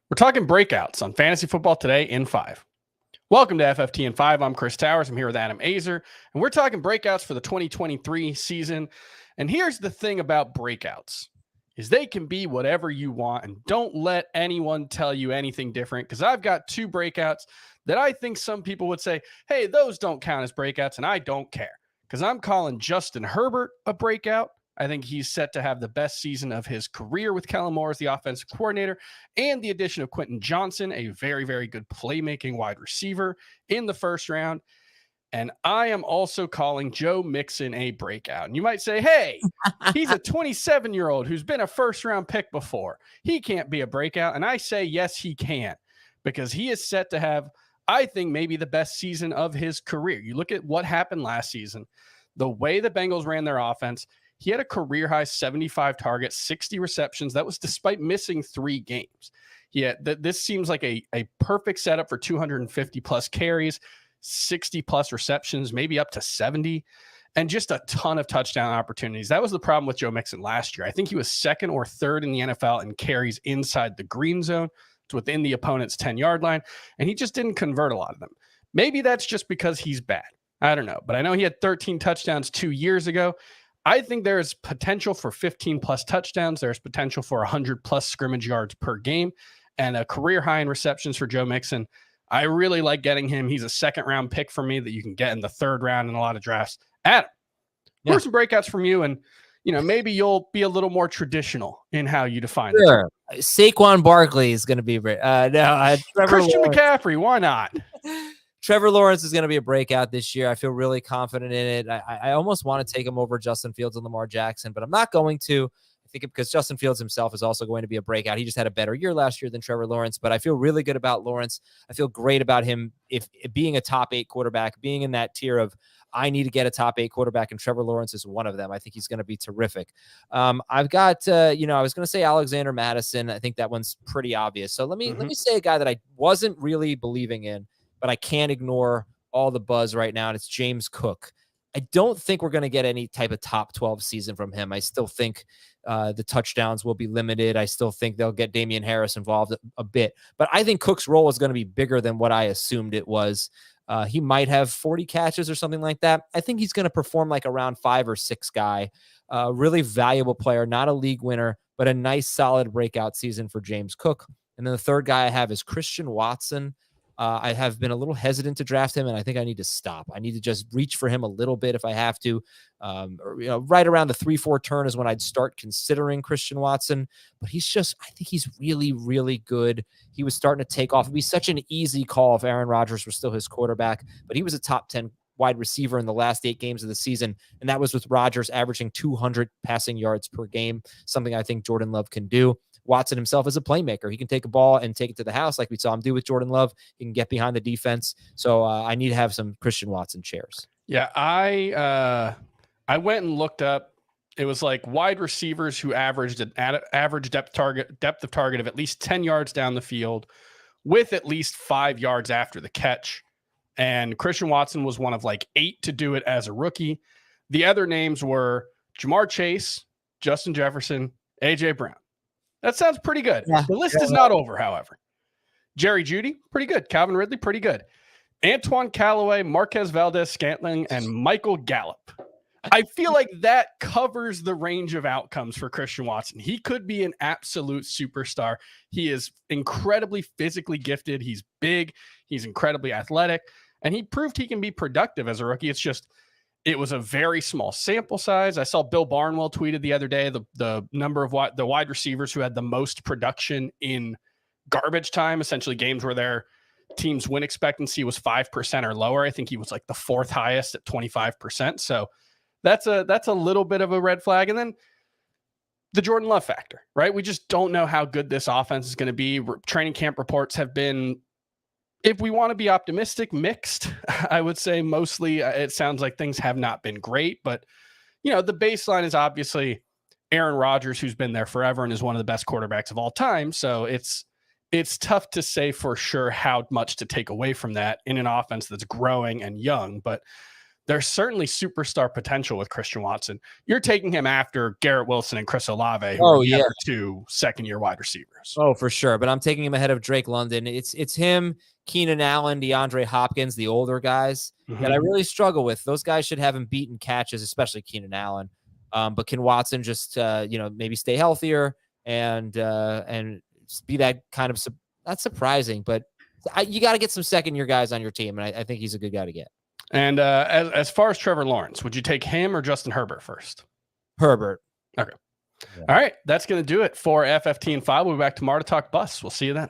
We're talking breakouts on Fantasy Football Today in 5. Welcome to FFT in 5. I'm Chris Towers. I'm here with Adam Azer, and we're talking breakouts for the 2023 season. And here's the thing about breakouts is they can be whatever you want, and don't let anyone tell you anything different, because I've got two breakouts that I think some people would say, hey, those don't count as breakouts, and I don't care, because I'm calling Justin Herbert a breakout. I think he's set to have the best season of his career with Kellen Moore as the offensive coordinator, and the addition of Quentin Johnson, a very, very good playmaking wide receiver in the first round. And I am also calling Joe Mixon a breakout. And you might say, hey, he's a 27-year-old who's been a first-round pick before. He can't be a breakout. And I say, yes, he can, because he is set to have, I think, maybe the best season of his career. You look at what happened last season, the way the Bengals ran their offense. He had a career-high 75 targets, 60 receptions. That was despite missing 3 games. This seems like a perfect setup for 250-plus carries, 60-plus receptions, maybe up to 70, and just a ton of touchdown opportunities. That was the problem with Joe Mixon last year. I think he was second or third in the NFL in carries inside the green zone. It's within the opponent's 10-yard line, and he just didn't convert a lot of them. Maybe that's just because he's bad. I don't know, but I know he had 13 touchdowns 2 years ago. I think there is potential for 15-plus touchdowns. There's potential for 100-plus scrimmage yards per game and a career high in receptions for Joe Mixon. I really like getting him. He's a second-round pick for me that you can get in the third round in a lot of drafts. Adam, who are some breakouts from you? And, maybe you'll be a little more traditional in how you define it. Sure. Saquon Barkley is going to be Christian McCaffrey, why not? Trevor Lawrence is going to be a breakout this year. I feel really confident in it. I almost want to take him over Justin Fields and Lamar Jackson, but I'm not going to. I think because Justin Fields himself is also going to be a breakout. He just had a better year last year than Trevor Lawrence, but I feel really good about Lawrence. I feel great about him if being a top 8 quarterback, being in that tier of I need to get a top 8 quarterback, and Trevor Lawrence is one of them. I think he's going to be terrific. I've got, I was going to say Alexander Mattison. I think that one's pretty obvious. So let me say a guy that I wasn't really believing in, but I can't ignore all the buzz right now, and it's James Cook. I don't think we're going to get any type of top 12 season from him. I still think the touchdowns will be limited. I still think they'll get Damian Harris involved a bit. But I think Cook's role is going to be bigger than what I assumed it was. He might have 40 catches or something like that. I think he's going to perform like a round 5 or 6 guy. Really valuable player, not a league winner, but a nice solid breakout season for James Cook. And then the third guy I have is Christian Watson. I have been a little hesitant to draft him, and I think I need to stop. I need to just reach for him a little bit if I have to. Right around the 3-4 turn is when I'd start considering Christian Watson. But I think he's really, really good. He was starting to take off. It'd be such an easy call if Aaron Rodgers was still his quarterback, but he was a top 10 wide receiver in the last 8 games of the season, and that was with Rodgers averaging 200 passing yards per game, something I think Jordan Love can do. Watson himself is a playmaker. He can take a ball and take it to the house like we saw him do with Jordan Love. He can get behind the defense. So I need to have some Christian Watson shares. Yeah, I went and looked up. It was like wide receivers who averaged an average depth of target of at least 10 yards down the field with at least 5 yards after the catch. And Christian Watson was one of like 8 to do it as a rookie. The other names were Jamar Chase, Justin Jefferson, A.J. Brown. That sounds pretty good. Yeah. The list is not over, however. Jerry Jeudy, pretty good. Calvin Ridley, pretty good. Antoine Callaway, Marquez Valdez-Scantling, and Michael Gallup. I feel like that covers the range of outcomes for Christian Watson. He could be an absolute superstar. He is incredibly physically gifted. He's big. He's incredibly athletic. And he proved he can be productive as a rookie. It's just, it was a very small sample size. I saw Bill Barnwell tweeted the other day the number of the wide receivers who had the most production in garbage time, essentially games where their team's win expectancy was 5% or lower. I think he was like the 4th highest at 25%. So that's a little bit of a red flag. And then the Jordan Love factor, right? We just don't know how good this offense is going to be. Training camp reports have been, if we want to be optimistic, mixed. I would say mostly it sounds like things have not been great, but the baseline is obviously Aaron Rodgers, who's been there forever and is one of the best quarterbacks of all time. So it's tough to say for sure how much to take away from that in an offense that's growing and young, but there's certainly superstar potential with Christian Watson. You're taking him after Garrett Wilson and Chris Olave, who are the other two second-year wide receivers. Oh, for sure. But I'm taking him ahead of Drake London. It's him, Keenan Allen, DeAndre Hopkins, the older guys that I really struggle with. Those guys should have him beaten catches, especially Keenan Allen. But can Watson just maybe stay healthier and be that kind of not surprising, but you got to get some second-year guys on your team, and I think he's a good guy to get. And as far as Trevor Lawrence, would you take him or Justin Herbert first? Herbert. Okay. Yeah. All right. That's going to do it for FFT and 5. We'll be back tomorrow to talk busts. We'll see you then.